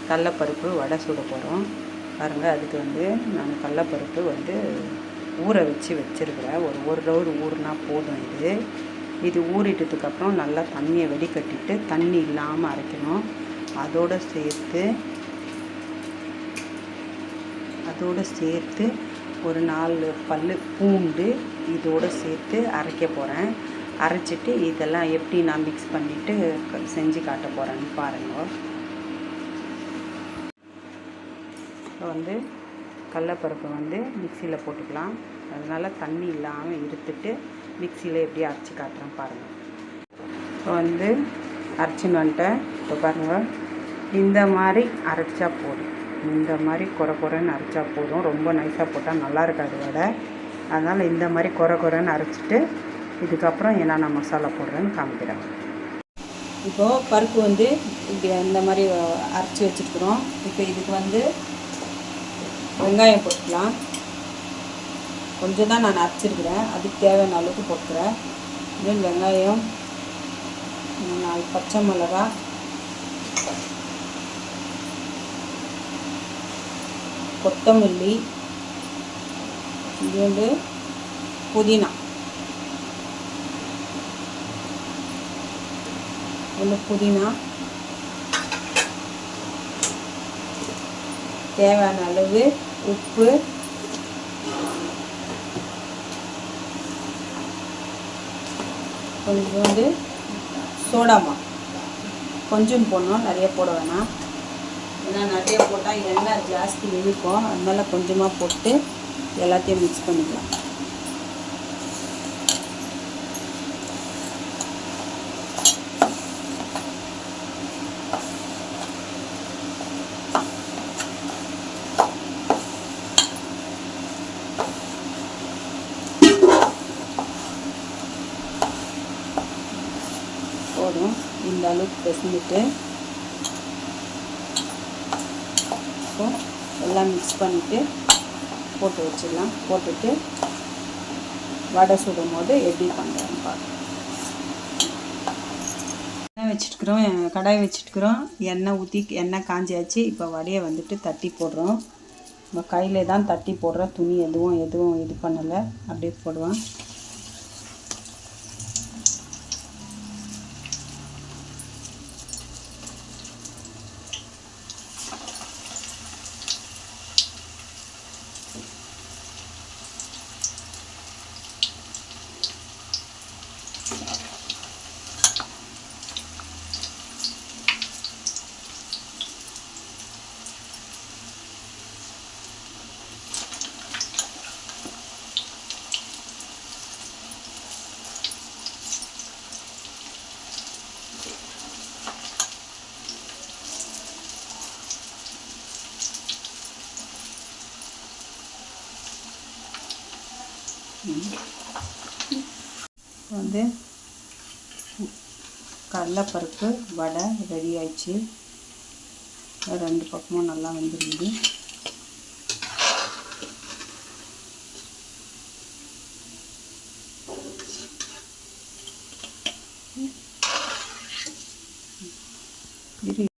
கடலப்பருப்பு வடை சுட போகிறோம் பாருங்கள். அதுக்கு வந்து நான் கடலப்பருப்பு வந்து ஊற வச்சுருக்கிறேன். ஒரு ரவுண்டு ஊறினா போதும். இது ஊறிட்டதுக்கப்புறம் நல்லா தண்ணியை வடிகட்டிட்டு தண்ணி இல்லாமல் அரைக்கணும். அதோடு சேர்த்து ஒரு 4 பல் பூண்டு இதோடு சேர்த்து அரைக்க போகிறேன். அரைச்சிட்டு இதெல்லாம் எப்படி நான் மிக்ஸ் பண்ணிவிட்டு செஞ்சு காட்ட போகிறேன்னு பாருங்கள். இப்போ வந்து கடலப்பருப்பை வந்து மிக்சியில் போட்டுக்கலாம். அதனால் தண்ணி இல்லாமல் இருத்துட்டு மிக்சியில் எப்படி அரைச்சி காட்டுறேன் பாருங்கள். இப்போ வந்து அரைச்சின்னு வந்துட்டேன். இப்போ பாருங்கள், இந்த மாதிரி அரைச்சா போதும். இந்த மாதிரி குறைன்னு அரைச்சா போதும். ரொம்ப நைஸாக போட்டால் நல்லா இருக்காது வடை. அதனால் இந்த மாதிரி குறைன்னு அரைச்சிட்டு இதுக்கப்புறம் என்னென்ன மசாலா போடுறேன்னு காமிக்கிறேன். இப்போது பருப்பு வந்து இப்படி இந்த மாதிரி அரைச்சி வச்சுருக்குறோம். இப்போ இதுக்கு வந்து வெங்காயம் போட்டுக்கலாம். கொஞ்சம் தான் நான் அரைச்சிருக்கிறேன், அதுக்கு தேவையான அளவுக்கு போட்டுக்கிறேன். இன்னும் வெங்காயம், 4 பச்சை மிளகா, கொத்தமல்லி, இது வந்து புதினா, தேவையான அளவு உப்பு, கொஞ்சம் வந்து சோடாமா கொஞ்சம் போடணும், நிறைய போட வேணாம். ஏன்னா நிறைய போட்டால் எண்ணெய் ஜாஸ்தி இழுக்கும். அதனால் கொஞ்சமாக போட்டு எல்லாத்தையும் மிக்ஸ் பண்ணிக்கலாம். போதும். இந்த அளவுக்கு பிசைஞ்சிட்டு எல்லாம் மிக்ஸ் பண்ணிவிட்டு போட்டு வச்சிடலாம். போட்டுட்டு வடை சுடும் போது எப்படி பண்ணுறேன்னு பார்க்கலாம். கடாய் வச்சுட்டுக்கிறோம். எண்ணெய் ஊற்றி எண்ணெய் காஞ்சியாச்சு. இப்போ வடையை வந்துட்டு தட்டி போடுறோம். நம்ம கையிலே தான் தட்டி போடுறோம். துணி எதுவும் இது பண்ணலை, அப்படியே போடுவோம். வந்து கடலைப்பருப்பு வடை ரெடி ஆயிடுச்சு. 2 பக்கமும் நல்லா வந்துருக்குது.